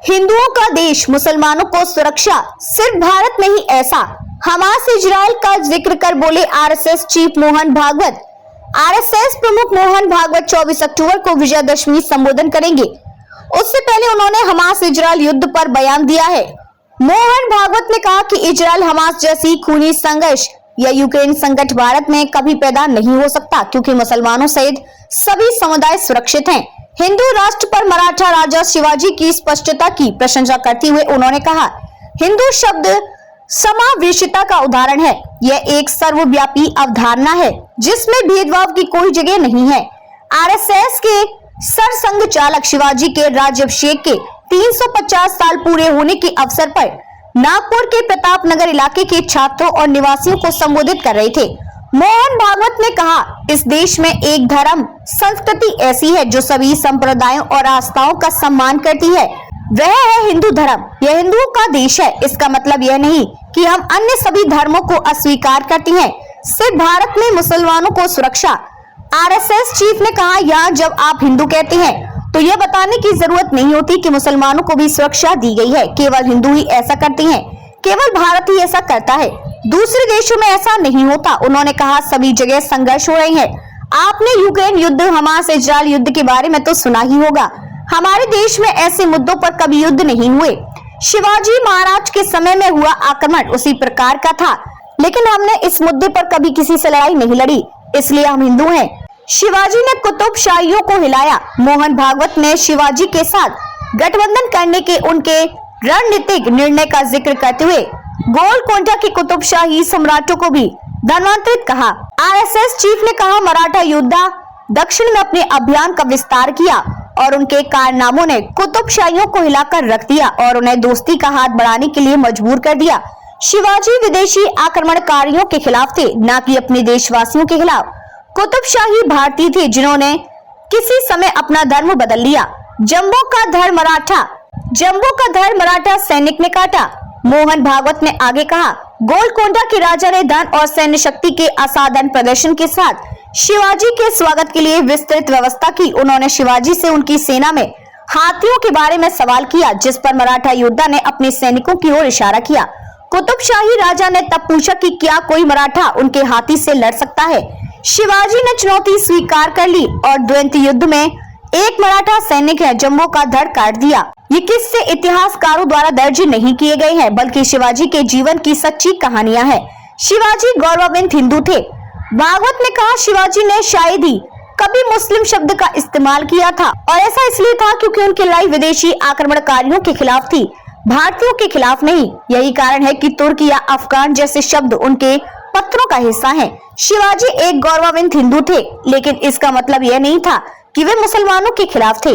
हिंदुओं का देश मुसलमानों को सुरक्षा, सिर्फ भारत में ही ऐसा। हमास इजराइल का जिक्र कर बोले RSS chief Mohan Bhagwat. RSS प्रमुख मोहन भागवत 24 अक्टूबर को विजयदशमी संबोधन करेंगे। उससे पहले उन्होंने हमास इजराइल युद्ध पर बयान दिया है। मोहन भागवत ने कहा कि इजराइल हमास जैसी खूनी संघर्ष या यूक्रेन संकट भारत में कभी पैदा नहीं हो सकता, क्योंकि मुसलमानों सहित सभी समुदाय सुरक्षित हैं। हिंदू राष्ट्र पर मराठा राजा शिवाजी की स्पष्टता की प्रशंसा करते हुए उन्होंने कहा, हिंदू शब्द समावेशिता का उदाहरण है। यह एक सर्वव्यापी अवधारणा है जिसमें भेदभाव की कोई जगह नहीं है। आरएसएस के सरसंघ चालक शिवाजी के राज्याभिषेक के 350 साल पूरे होने के अवसर पर नागपुर के प्रताप नगर इलाके के छात्रों और निवासियों को संबोधित कर रहे थे। मोहन भागवत ने कहा, इस देश में एक धर्म संस्कृति ऐसी है जो सभी संप्रदायों और आस्थाओं का सम्मान करती है, वह है हिंदू धर्म। यह हिंदुओं का देश है। इसका मतलब यह नहीं कि हम अन्य सभी धर्मों को अस्वीकार करते हैं, सिर्फ भारत में मुसलमानों को सुरक्षा। आरएसएस चीफ ने कहा, यहाँ जब आप हिंदू कहते हैं तो यह बताने की जरूरत नहीं होती कि मुसलमानों को भी सुरक्षा दी गई है। केवल हिंदू ही ऐसा करते हैं, केवल भारत ही ऐसा करता है, दूसरे देशों में ऐसा नहीं होता। उन्होंने कहा, सभी जगह संघर्ष हो रहे हैं। आपने यूक्रेन युद्ध, हमास इजराइल युद्ध के बारे में तो सुना ही होगा। हमारे देश में ऐसे मुद्दों पर कभी युद्ध नहीं हुए। शिवाजी महाराज के समय में हुआ आक्रमण उसी प्रकार का था, लेकिन हमने इस मुद्दे पर कभी किसी से लड़ाई नहीं लड़ी, इसलिए हम हिंदू हैं। शिवाजी ने कुतुबशाहियों को हिलाया। मोहन भागवत ने शिवाजी के साथ गठबंधन करने के उनके रणनीतिक निर्णय का जिक्र करते हुए गोलकोंडा के कुतुबशाही सम्राटों को भी धर्मांतरित कहा। आरएसएस चीफ ने कहा, मराठा योद्धा दक्षिण में अपने अभियान का विस्तार किया और उनके कारनामों ने कुतुबशाहियों को हिलाकर रख दिया और उन्हें दोस्ती का हाथ बढ़ाने के लिए मजबूर कर दिया। शिवाजी विदेशी आक्रमणकारियों के खिलाफ थे, न कि अपने देशवासियों के खिलाफ। कुतुबशाही भारतीय थे जिन्होंने किसी समय अपना धर्म बदल लिया। जम्बो का धर्म मराठा सैनिक ने काटा। मोहन भागवत ने आगे कहा, गोलकोंडा के राजा ने धन और सैन्य शक्ति के असाधारण प्रदर्शन के साथ शिवाजी के स्वागत के लिए विस्तृत व्यवस्था की। उन्होंने शिवाजी से उनकी सेना में हाथियों के बारे में सवाल किया, जिस पर मराठा योद्धा ने अपने सैनिकों की ओर इशारा किया। कुतुबशाही राजा ने तब पूछा कि क्या कोई मराठा उनके हाथी से लड़ सकता है। शिवाजी ने चुनौती स्वीकार कर ली और द्वंद्व युद्ध में एक मराठा सैनिक है जम्बो का धड़ काट दिया। ये किस्से इतिहासकारों द्वारा दर्ज नहीं किए गए हैं, बल्कि शिवाजी के जीवन की सच्ची कहानियां हैं। शिवाजी गौरवान्वित हिंदू थे। भागवत ने कहा, शिवाजी ने शायद ही कभी मुस्लिम शब्द का इस्तेमाल किया था, और ऐसा इसलिए था क्योंकि उनकी लड़ाई विदेशी आक्रमणकारियों के खिलाफ थी, भारतीयों के खिलाफ नहीं। यही कारण है कि तुर्क या अफगान जैसे शब्द उनके पत्रों का हिस्सा हैं। शिवाजी एक गौरवान्वित हिंदू थे, लेकिन इसका मतलब यह नहीं था कि वे मुसलमानों के खिलाफ थे।